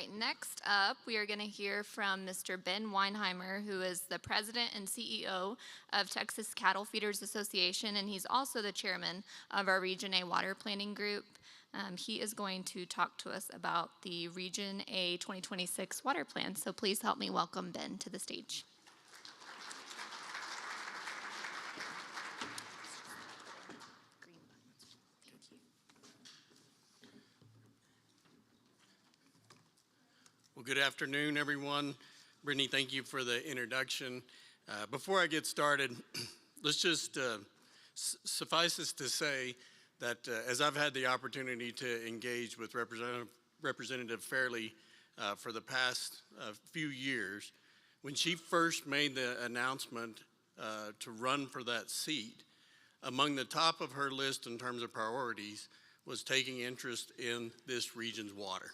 right, next up, we are going to hear from Mr. Ben Weinheimer, who is the president and CEO of Texas Cattle Feeders Association, and he's also the chairman of our Region A Water Planning Group. He is going to talk to us about the Region A 2026 water plan. So please help me welcome Ben to the stage. Well, good afternoon, everyone. Brittany, thank you for the introduction. Before I get started, let's just suffice it to say that as I've had the opportunity to engage with Representative Fairley for the past few years, when she first made the announcement to run for that seat, among the top of her list in terms of priorities was taking interest in this region's water.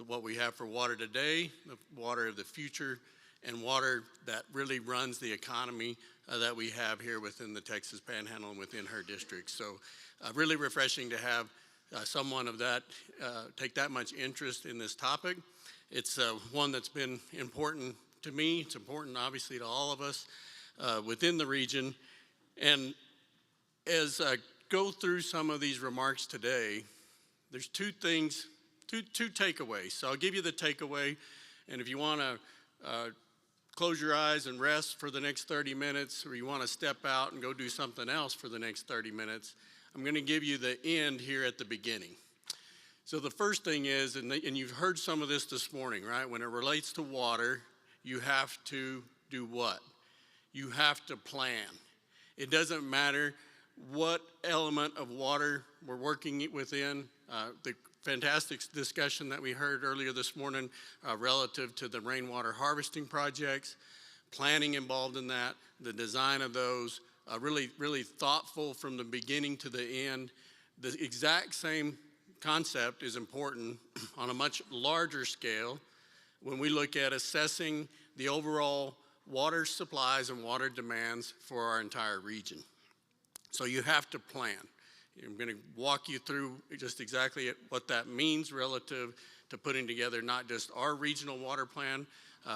What we have for water today, the water of the future, and water that really runs the economy that we have here within the Texas Panhandle and within her district. So really refreshing to have someone of that take that much interest in this topic. It's one that's been important to me. It's important, obviously, to all of us within the region. And as I go through some of these remarks today, there's two takeaways. So I'll give you the takeaway, and if you want to close your eyes and rest for the next 30 minutes, or you want to step out and go do something else for the next 30 minutes, I'm going to give you the end here at the beginning. So the first thing is, and you've heard some of this morning, right? When it relates to water, you have to do what? You have to plan. It doesn't matter what element of water we're working within. The fantastic discussion that we heard earlier this morning relative to the rainwater harvesting projects, planning involved in that, the design of those, really thoughtful from the beginning to the end. The exact same concept is important on a much larger scale when we look at assessing the overall water supplies and water demands for our entire region. So you have to plan. I'm going to walk you through just exactly what that means relative to putting together not just our regional water plan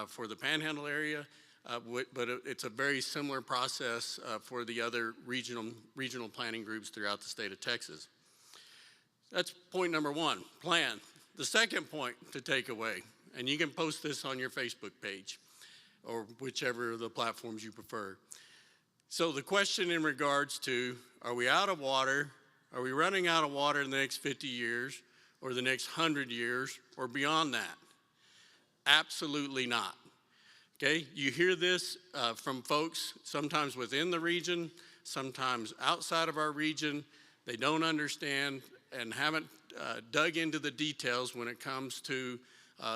for the Panhandle area, but it's a very similar process for the other regional planning groups throughout the state of Texas. That's point number one, plan. The second point to take away, and you can post this on your Facebook page or whichever of the platforms you prefer. So the question in regards to, are we out of water? Are we running out of water in the next 50 years or the next 100 years or beyond that? Absolutely not. Okay, you hear this from folks sometimes within the region, sometimes outside of our region. They don't understand and haven't dug into the details when it comes to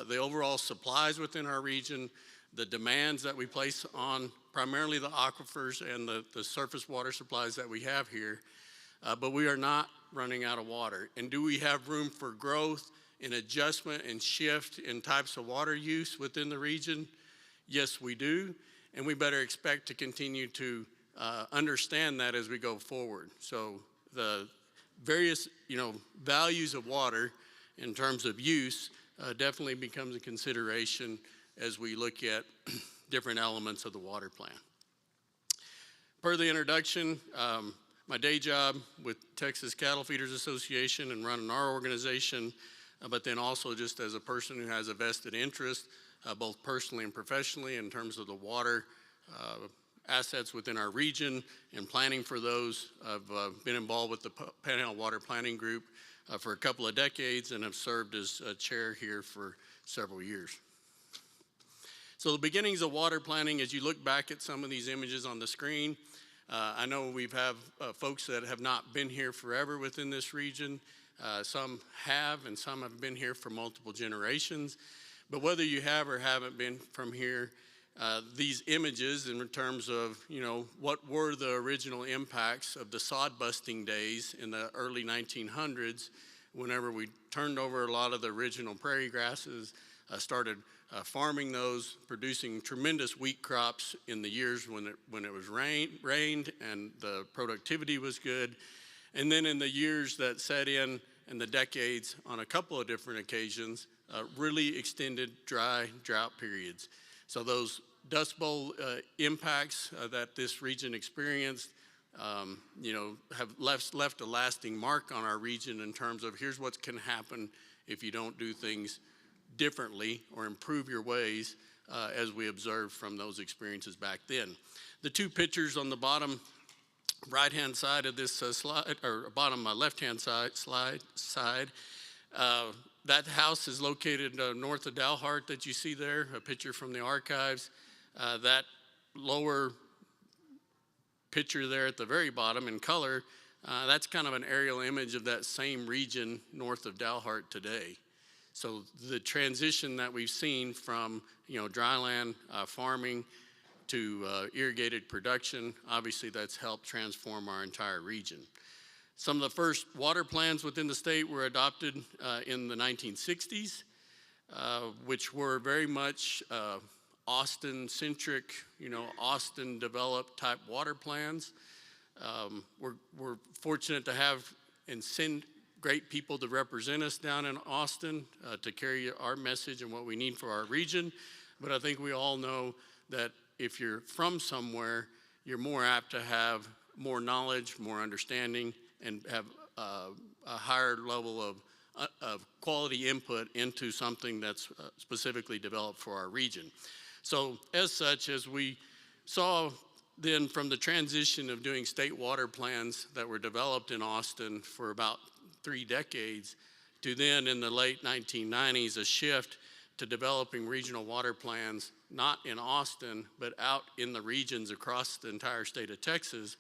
the overall supplies within our region, the demands that we place on primarily the aquifers and the surface water supplies that we have here. But we are not running out of water. And do we have room for growth and adjustment and shift in types of water use within the region? Yes, we do. And we better expect to continue to understand that as we go forward. So the various values of water in terms of use definitely becomes a consideration as we look at different elements of the water plan. Per the introduction, my day job with Texas Cattle Feeders Association and running our organization, but then also just as a person who has a vested interest, both personally and professionally in terms of the water assets within our region and planning for those. I've been involved with the Panhandle Water Planning Group for a couple of decades and have served as chair here for several years. So the beginnings of water planning, as you look back at some of these images on the screen, I know we've have folks that have not been here forever within this region. Some have, and some have been here for multiple generations. But whether you have or haven't been from here, these images in terms of, what were the original impacts of the sod busting days in the early 1900s, whenever we turned over a lot of the original prairie grasses, started farming those, producing tremendous wheat crops in the years when it was rained and the productivity was good. And then in the years that set in and the decades on a couple of different occasions, really extended dry drought periods. So those Dust Bowl impacts that this region experienced, have left a lasting mark on our region in terms of here's what can happen if you don't do things differently or improve your ways, as we observed from those experiences back then. The two pictures on the bottom right-hand side of this slide, or bottom left-hand side, that house is located north of Dalhart that you see there, a picture from the archives. That lower picture there at the very bottom in color, that's kind of an aerial image of that same region north of Dalhart today. So the transition that we've seen from dryland farming to irrigated production, obviously that's helped transform our entire region. Some of the first water plans within the state were adopted in the 1960s, which were very much Austin-centric, Austin-developed type water plans. We're fortunate to have and send great people to represent us down in Austin to carry our message and what we need for our region. But I think we all know that if you're from somewhere, you're more apt to have more knowledge, more understanding, and have a higher level of quality input into something that's specifically developed for our region. So as such, as we saw then from the transition of doing state water plans that were developed in Austin for about 3 decades, to then in the late 1990s, a shift to developing regional water plans, not in Austin, but out in the regions across the entire state of Texas.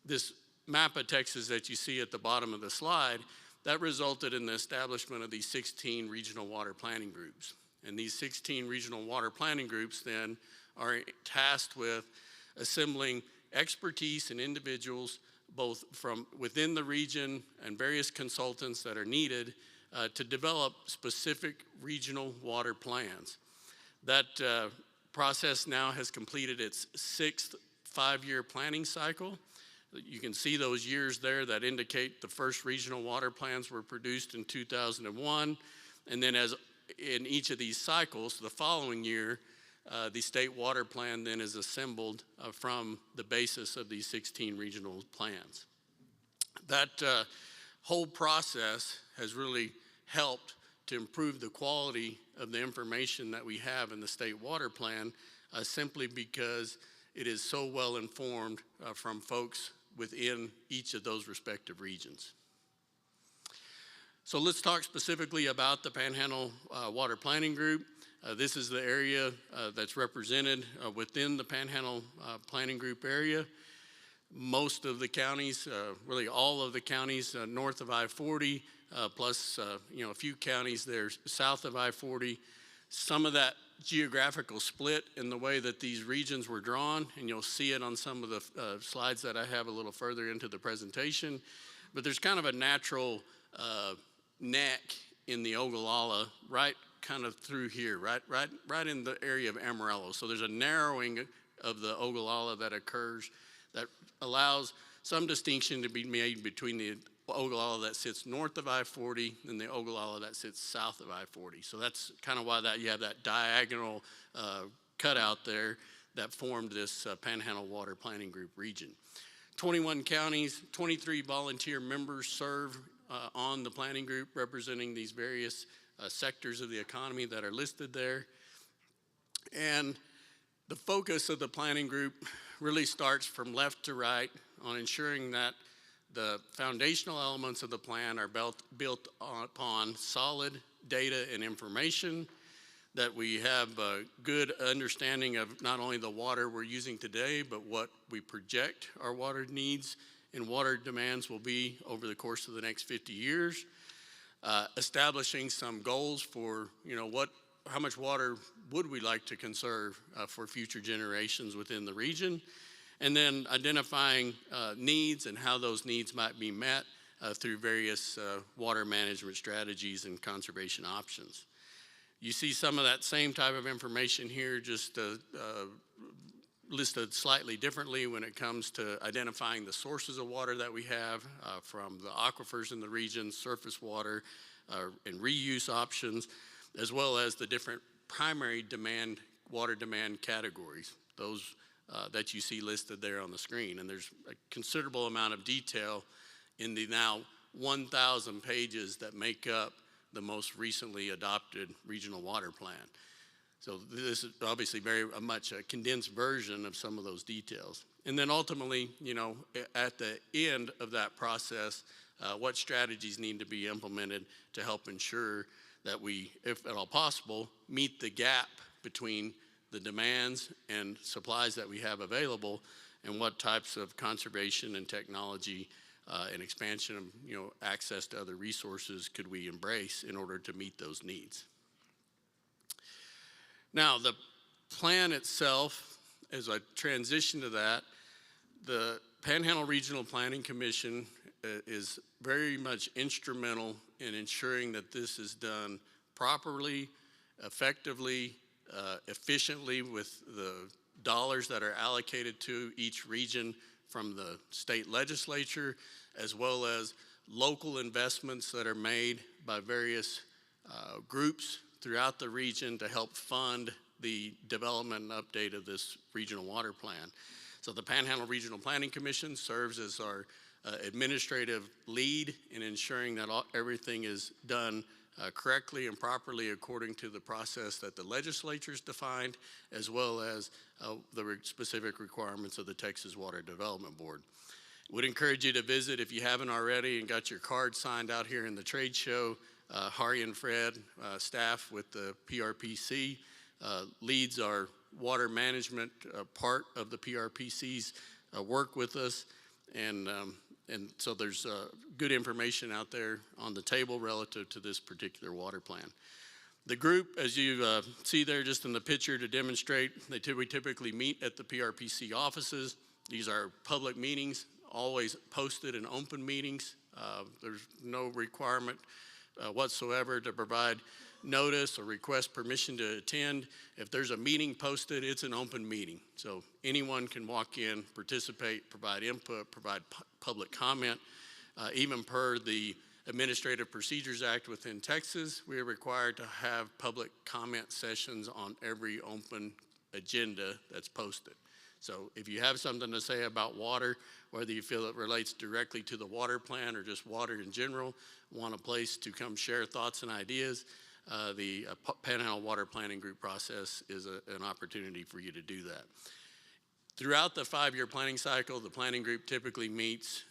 This map of Texas that you see at the bottom of the slide, that resulted in the establishment of these 16 regional water planning groups. And these 16 regional water planning groups then are tasked with assembling expertise and individuals both from within the region and various consultants that are needed to develop specific regional water plans. That process now has completed its 6th 5-year planning cycle. You can see those years there that indicate the first regional water plans were produced in 2001, and then as in each of these cycles, the following year, the state water plan then is assembled from the basis of these 16 regional plans. That whole process has really helped to improve the quality of the information that we have in the state water plan, simply because it is so well informed from folks within each of those respective regions. So let's talk specifically about the Panhandle Water Planning Group. This is the area that's represented within the Panhandle Planning Group area. Most of the counties, really all of the counties north of I-40, plus a few counties there south of I-40. Some of that geographical split in the way that these regions were drawn, and you'll see it on some of the slides that I have a little further into the presentation. But there's kind of a natural neck in the Ogallala, right kind of through here, right in the area of Amarillo. So there's a narrowing of the Ogallala that occurs that allows some distinction to be made between the Ogallala that sits north of I-40 and the Ogallala that sits south of I-40. So that's kind of why you have that diagonal cutout there that formed this Panhandle Water Planning Group region. 21 counties, 23 volunteer members serve on the planning group representing these various sectors of the economy that are listed there. And the focus of the planning group really starts from left to right on ensuring that the foundational elements of the plan are built upon solid data and information, that we have a good understanding of not only the water we're using today, but what we project our water needs and water demands will be over the course of the next 50 years, establishing some goals for, how much water would we like to conserve for future generations within the region, and then identifying needs and how those needs might be met through various water management strategies and conservation options. You see some of that same type of information here, just listed slightly differently when it comes to identifying the sources of water that we have from the aquifers in the region, surface water, and reuse options, as well as the different primary water demand categories, those that you see listed there on the screen. And there's a considerable amount of detail in the now 1,000 pages that make up the most recently adopted regional water plan. So this is obviously very much a condensed version of some of those details. And then ultimately, at the end of that process, what strategies need to be implemented to help ensure that we, if at all possible, meet the gap between the demands and supplies that we have available, and what types of conservation and technology and expansion of access to other resources could we embrace in order to meet those needs. Now, the plan itself, as I transition to that, the Panhandle Regional Planning Commission is very much instrumental in ensuring that this is done properly, effectively, efficiently with the dollars that are allocated to each region from the state legislature, as well as local investments that are made by various groups throughout the region to help fund the development and update of this regional water plan. So the Panhandle Regional Planning Commission serves as our administrative lead in ensuring that everything is done correctly and properly according to the process that the legislature's defined, as well as the specific requirements of the Texas Water Development Board. Would encourage you to visit if you haven't already and got your card signed out here in the trade show. Hari and Fred, staff with the PRPC, leads our water management part of the PRPC's work with us, and so there's good information out there on the table relative to this particular water plan. The group, as you see there just in the picture to demonstrate, we typically meet at the PRPC offices. These are public meetings, always posted and open meetings. There's no requirement whatsoever to provide notice or request permission to attend. If there's a meeting posted, it's an open meeting. So anyone can walk in, participate, provide input, provide public comment. Even per the Administrative Procedures Act within Texas, we are required to have public comment sessions on every open agenda that's posted. So if you have something to say about water, whether you feel it relates directly to the water plan or just water in general, want a place to come share thoughts and ideas, the Panhandle Water Planning Group process is an opportunity for you to do that. Throughout the 5-year planning cycle, the planning group typically meets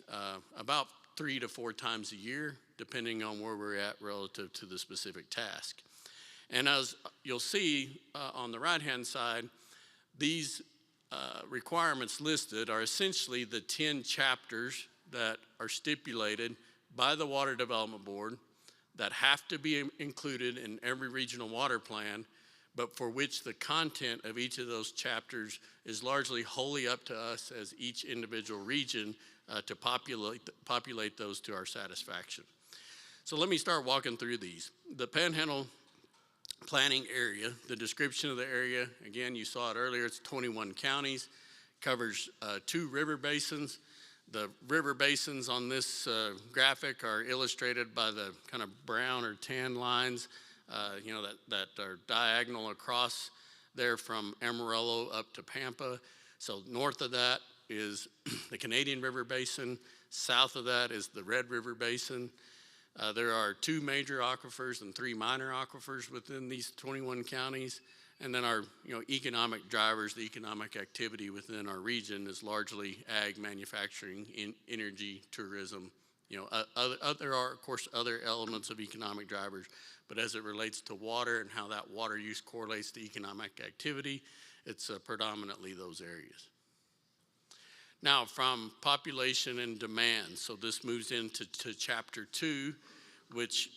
about 3 to 4 times a year, depending on where we're at relative to the specific task. And as you'll see on the right-hand side, these requirements listed are essentially the 10 chapters that are stipulated by the Water Development Board that have to be included in every regional water plan, but for which the content of each of those chapters is largely wholly up to us as each individual region to populate those to our satisfaction. So let me start walking through these. The Panhandle planning area, the description of the area, again, you saw it earlier, it's 21 counties, covers 2 river basins. The river basins on this graphic are illustrated by the kind of brown or tan lines, that are diagonal across there from Amarillo up to Pampa. So north of that is the Canadian River Basin. South of that is the Red River Basin. There are 2 major aquifers and 3 minor aquifers within these 21 counties. And then our economic drivers, the economic activity within our region is largely ag, manufacturing, energy, tourism. There are, of course, other elements of economic drivers, but as it relates to water and how that water use correlates to economic activity, it's predominantly those areas. Now, from population and demand, so this moves into chapter 2, which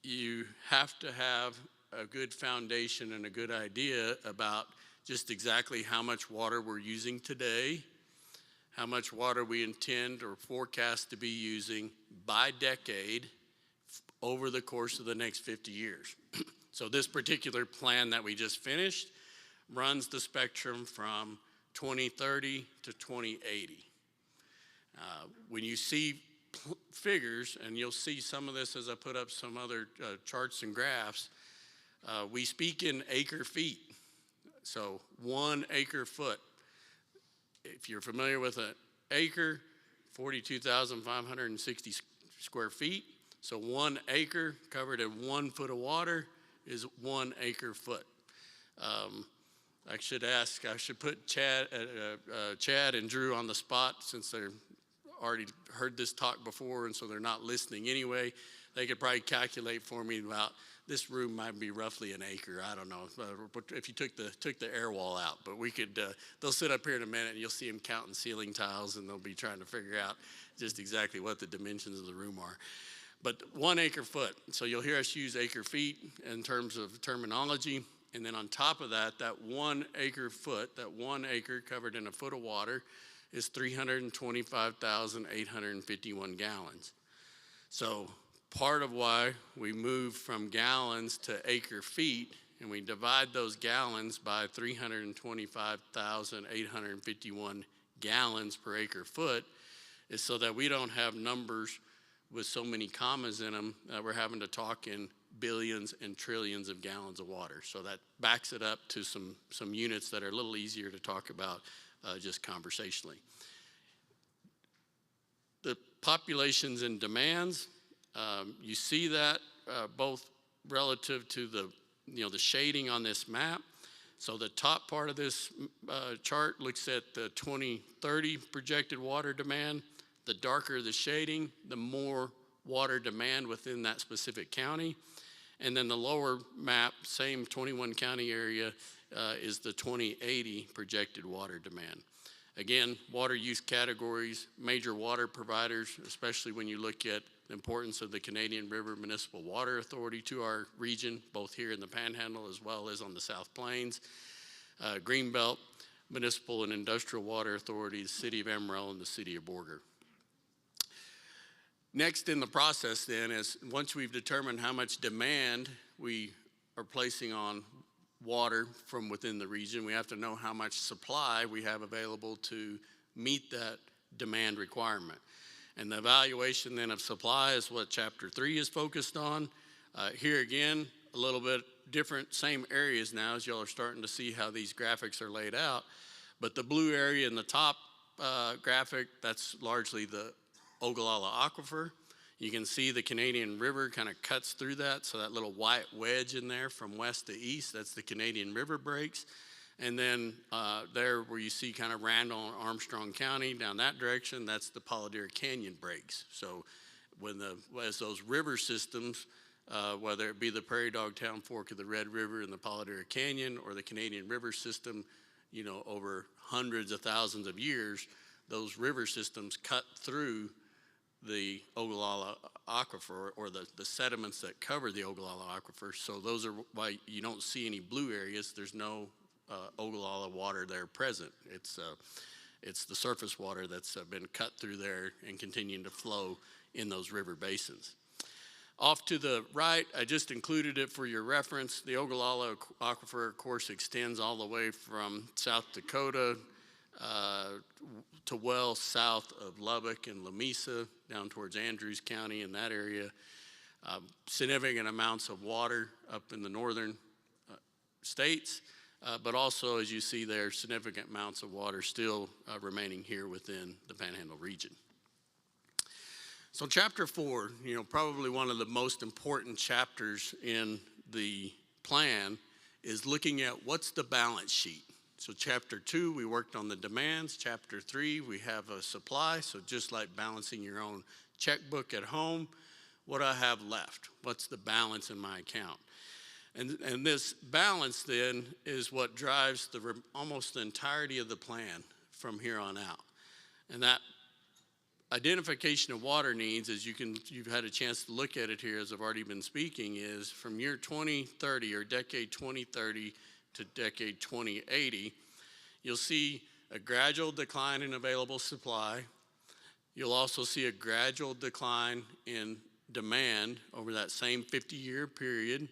you have to have a good foundation and a good idea about just exactly how much water we're using today, how much water we intend or forecast to be using by decade over the course of the next 50 years. So this particular plan that we just finished runs the spectrum from 2030 to 2080. When you see figures, and you'll see some of this as I put up some other charts and graphs, we speak in acre feet. So 1 acre foot. If you're familiar with an acre, 42,560 square feet. So 1 acre covered in 1 foot of water is 1 acre foot. I should put Chad and Drew on the spot, since they're already heard this talk before, and so they're not listening anyway. They could probably calculate for me about, this room might be roughly an acre. I don't know if you took the air wall out, but we could. They'll sit up here in a minute, and you'll see them counting ceiling tiles, and they'll be trying to figure out just exactly what the dimensions of the room are. But 1 acre foot. So you'll hear us use acre feet in terms of terminology, and then on top of that, that 1 acre foot, that 1 acre covered in a foot of water, is 325,851 gallons. So part of why we move from gallons to acre feet, and we divide those gallons by 325,851 gallons per acre foot, is so that we don't have numbers with so many commas in them that we're having to talk in billions and trillions of gallons of water. So that backs it up to some units that are a little easier to talk about just conversationally. The populations and demands, you see that both relative to the shading on this map. So the top part of this chart looks at the 2030 projected water demand. The darker the shading, the more water demand within that specific county. And then the lower map, same 21 county area, is the 2080 projected water demand. Again, water use categories, major water providers, especially when you look at the importance of the Canadian River Municipal Water Authority to our region, both here in the Panhandle as well as on the South Plains. Greenbelt Municipal and Industrial Water Authorities, City of Emerald, and the City of Borger. Next in the process then is, once we've determined how much demand we are placing on water from within the region, we have to know how much supply we have available to meet that demand requirement. And the evaluation then of supply is what Chapter 3 is focused on. Here again, a little bit different, same areas now, as y'all are starting to see how these graphics are laid out. But the blue area in the top graphic, that's largely the Ogallala Aquifer. You can see the Canadian River kind of cuts through that, so that little white wedge in there from west to east, that's the Canadian River breaks. And then there where you see kind of Randall and Armstrong County down that direction, that's the Polladera Canyon breaks. So as those river systems, whether it be the Prairie Dog Town Fork of the Red River and the Polladera Canyon, or the Canadian River system, over hundreds of thousands of years, those river systems cut through the Ogallala Aquifer, or the sediments that cover the Ogallala Aquifer. So those are why you don't see any blue areas. There's no Ogallala water there present. It's the surface water that's been cut through there and continuing to flow in those river basins. Off to the right, I just included it for your reference. The Ogallala Aquifer, of course, extends all the way from South Dakota to well south of Lubbock and Lamesa, down towards Andrews County in that area. Significant amounts of water up in the northern states, but also, as you see there, significant amounts of water still remaining here within the Panhandle region. So Chapter 4, probably one of the most important chapters in the plan, is looking at what's the balance sheet. So Chapter 2, we worked on the demands. Chapter 3, we have a supply. So just like balancing your own checkbook at home, what do I have left? What's the balance in my account? And this balance then is what drives almost the entirety of the plan from here on out. And that identification of water needs, as you've had a chance to look at it here as I've already been speaking, is from year 2030 or decade 2030 to decade 2080, you'll see a gradual decline in available supply. You'll also see a gradual decline in demand over that same 50-year period,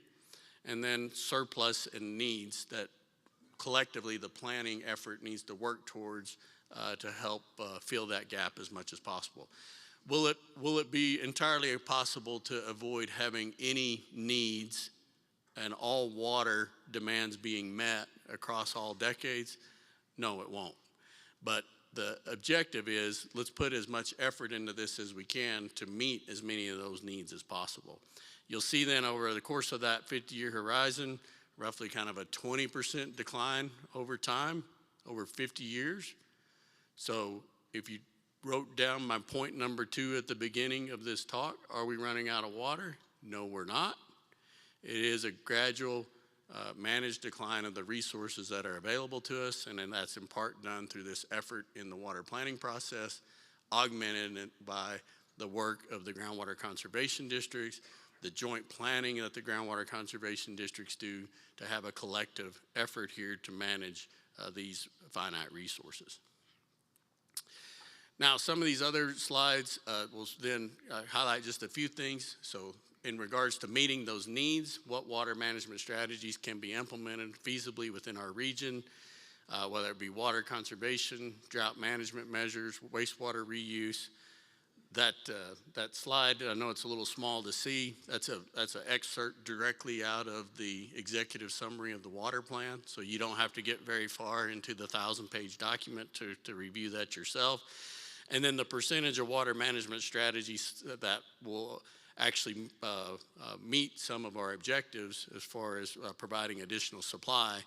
and then surplus and needs that collectively the planning effort needs to work towards to help fill that gap as much as possible. Will it be entirely possible to avoid having any needs and all water demands being met across all decades? No, it won't. But the objective is, let's put as much effort into this as we can to meet as many of those needs as possible. You'll see then over the course of that 50-year horizon, roughly kind of a 20% decline over time, over 50 years. So if you wrote down my point number 2 at the beginning of this talk, are we running out of water? No, we're not. It is a gradual managed decline of the resources that are available to us, and then that's in part done through this effort in the water planning process, augmented by the work of the groundwater conservation districts, the joint planning that the groundwater conservation districts do to have a collective effort here to manage these finite resources. Now, some of these other slides will then highlight just a few things. So in regards to meeting those needs, what water management strategies can be implemented feasibly within our region, whether it be water conservation, drought management measures, wastewater reuse. That slide, I know it's a little small to see, that's an excerpt directly out of the executive summary of the water plan, so you don't have to get very far into the 1,000-page document to review that yourself. And then the percentage of water management strategies that will actually meet some of our objectives as far as providing additional supply,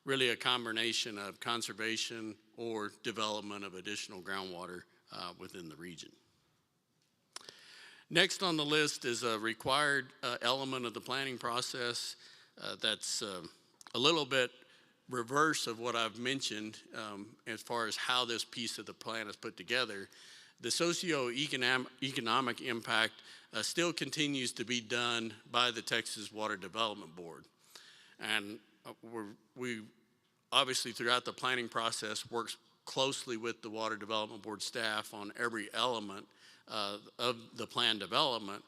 really a combination of conservation or development of additional groundwater within the region. Next on the list is a required element of the planning process that's a little bit reverse of what I've mentioned as far as how this piece of the plan is put together. The socio-economic impact still continues to be done by the Texas Water Development Board. And we obviously throughout the planning process works closely with the Water Development Board staff on every element of the plan development,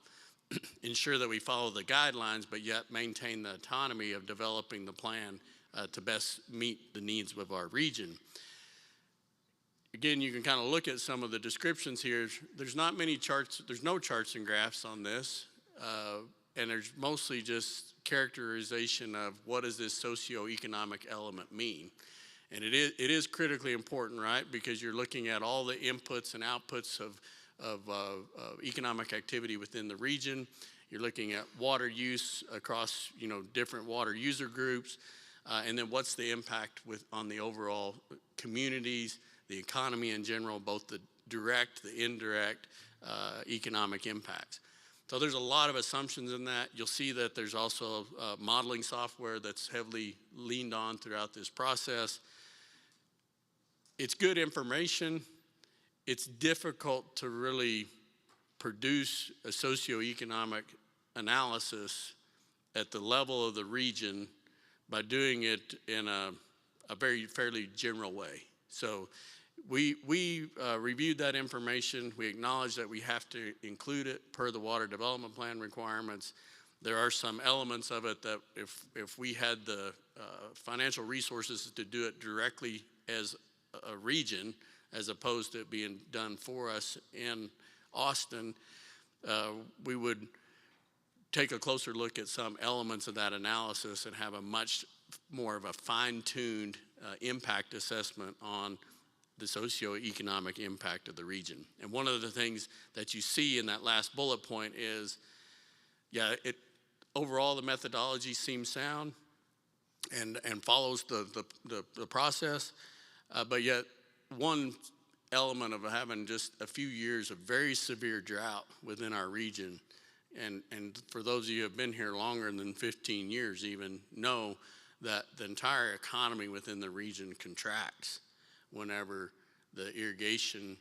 ensure that we follow the guidelines, but yet maintain the autonomy of developing the plan to best meet the needs of our region. Again, you can kind of look at some of the descriptions here. There's not many charts, there's no charts and graphs on this, and there's mostly just characterization of what does this socioeconomic element mean. And it is critically important, right? Because you're looking at all the inputs and outputs of economic activity within the region. You're looking at water use across, different water user groups, and then what's the impact on the overall communities, the economy in general, both the direct, the indirect economic impacts. So there's a lot of assumptions in that. You'll see that there's also modeling software that's heavily leaned on throughout this process. It's good information. It's difficult to really produce a socioeconomic analysis at the level of the region by doing it in a fairly general way. So we reviewed that information. We acknowledge that we have to include it per the Water Development Plan requirements. There are some elements of it that if we had the financial resources to do it directly as a region, as opposed to it being done for us in Austin, we would take a closer look at some elements of that analysis and have a much more of a fine-tuned impact assessment on the socioeconomic impact of the region. And one of the things that you see in that last bullet point is, overall the methodology seems sound and follows the process, but yet one element of having just a few years of very severe drought within our region, and for those of you who have been here longer than 15 years even know that the entire economy within the region contracts whenever the irrigation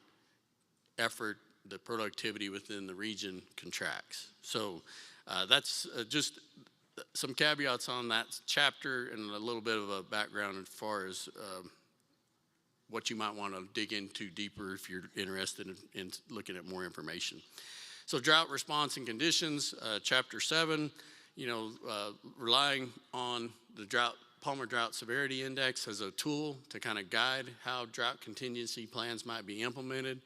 effort, the productivity within the region contracts. So that's just some caveats on that chapter and a little bit of a background as far as what you might want to dig into deeper if you're interested in looking at more information. So drought response and conditions, chapter 7, relying on the drought Palmer Drought Severity Index as a tool to kind of guide how drought contingency plans might be implemented.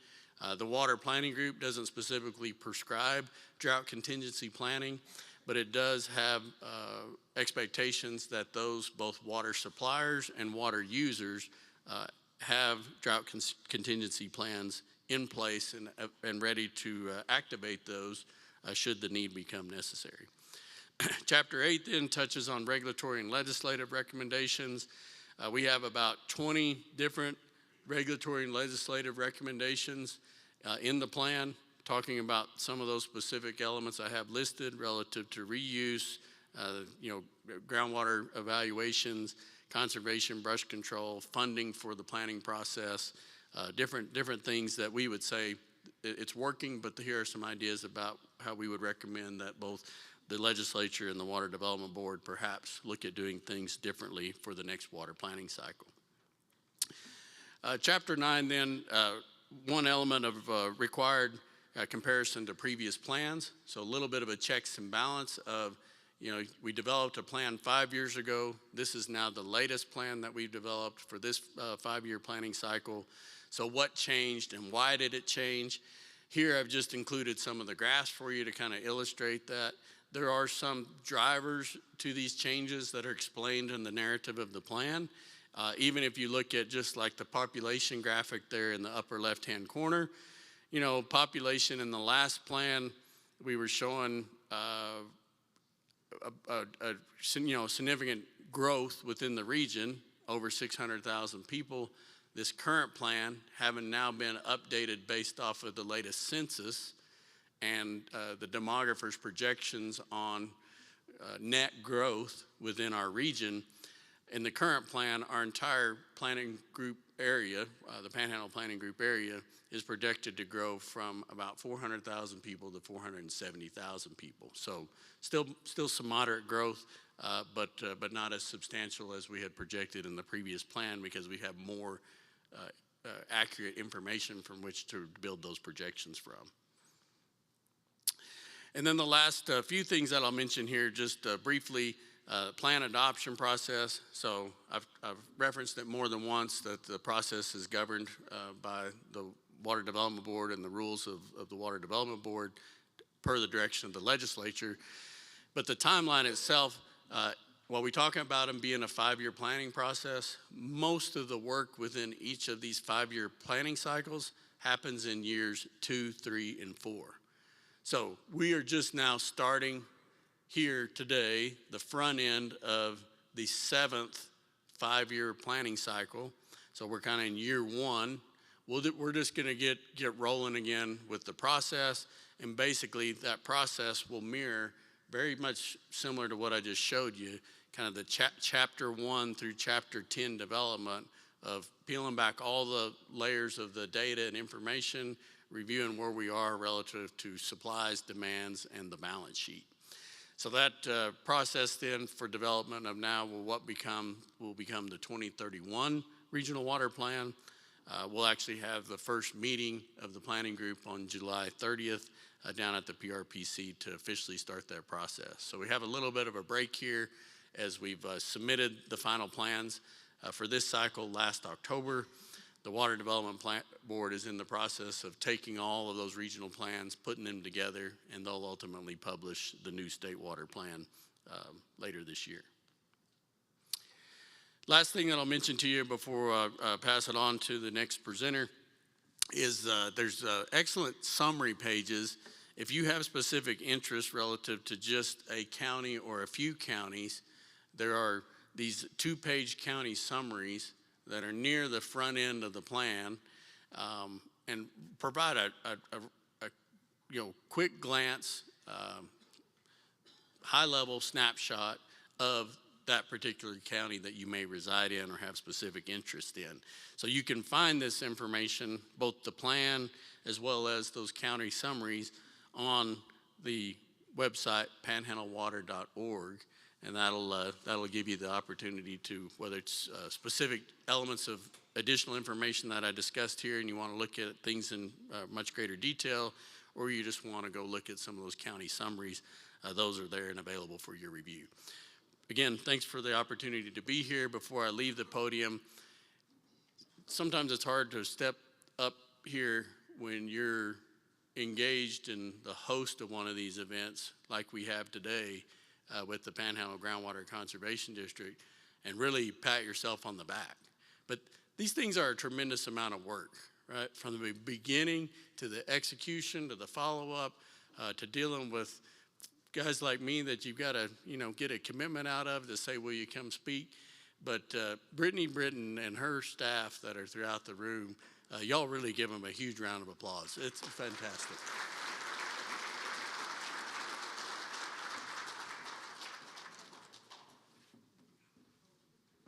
The Water Planning Group doesn't specifically prescribe drought contingency planning, but it does have expectations that those both water suppliers and water users have drought contingency plans in place and ready to activate those should the need become necessary. Chapter 8 then touches on regulatory and legislative recommendations. We have about 20 different regulatory and legislative recommendations in the plan, talking about some of those specific elements I have listed relative to reuse, groundwater evaluations, conservation, brush control, funding for the planning process, different things that we would say it's working, but here are some ideas about how we would recommend that both the legislature and the Water Development Board perhaps look at doing things differently for the next water planning cycle. Chapter 9 then, one element of required comparison to previous plans. So a little bit of a checks and balance of, we developed a plan 5 years ago. This is now the latest plan that we've developed for this 5-year planning cycle. So what changed and why did it change? Here I've just included some of the graphs for you to kind of illustrate that. There are some drivers to these changes that are explained in the narrative of the plan. Even if you look at just like the population graphic there in the upper left-hand corner, population in the last plan, we were showing significant growth within the region, over 600,000 people. This current plan, having now been updated based off of the latest census, and the demographer's projections on net growth within our region. In the current plan, our entire planning group area, the Panhandle Planning Group area, is projected to grow from about 400,000 people to 470,000 people. So still some moderate growth, but not as substantial as we had projected in the previous plan because we have more accurate information from which to build those projections from. And then the last few things that I'll mention here just briefly, plan adoption process. So I've referenced it more than once that the process is governed by the Water Development Board and the rules of the Water Development Board per the direction of the legislature. But the timeline itself, while we talk about them being a 5-year planning process, most of the work within each of these 5-year planning cycles happens in years 2, 3, and 4. So we are just now starting here today, the front end of the 7th 5-year planning cycle. So we're kind of in year 1. We're just going to get rolling again with the process, and basically that process will mirror very much similar to what I just showed you, kind of the chapter 1 through chapter 10 development of peeling back all the layers of the data and information, reviewing where we are relative to supplies, demands, and the balance sheet. So that process then for development of now will become the 2031 Regional Water Plan. We'll actually have the first meeting of the planning group on July 30th down at the PRPC to officially start that process. So we have a little bit of a break here as we've submitted the final plans for this cycle last October. The Water Development Board is in the process of taking all of those regional plans, putting them together, and they'll ultimately publish the new state water plan later this year. Last thing that I'll mention to you before I pass it on to the next presenter is there's excellent summary pages. If you have specific interest relative to just a county or a few counties, there are these 2-page county summaries that are near the front end of the plan and provide a quick glance, high-level snapshot of that particular county that you may reside in or have specific interest in. So you can find this information, both the plan as well as those county summaries, on the website panhandlewater.org. And that'll give you the opportunity to, whether it's specific elements of additional information that I discussed here and you want to look at things in much greater detail, or you just want to go look at some of those county summaries, those are there and available for your review. again, thanks for the opportunity to be here. Before I leave the podium, sometimes it's hard to step up here when you're engaged in the host of one of these events like we have today with the Panhandle Groundwater Conservation District and really pat yourself on the back. But these things are a tremendous amount of work, right? From the beginning to the execution to the follow-up to dealing with guys like me that you've got to, get a commitment out of to say, will you come speak? But Brittany Britton and her staff that are throughout the room, y'all really give them a huge round of applause. It's fantastic.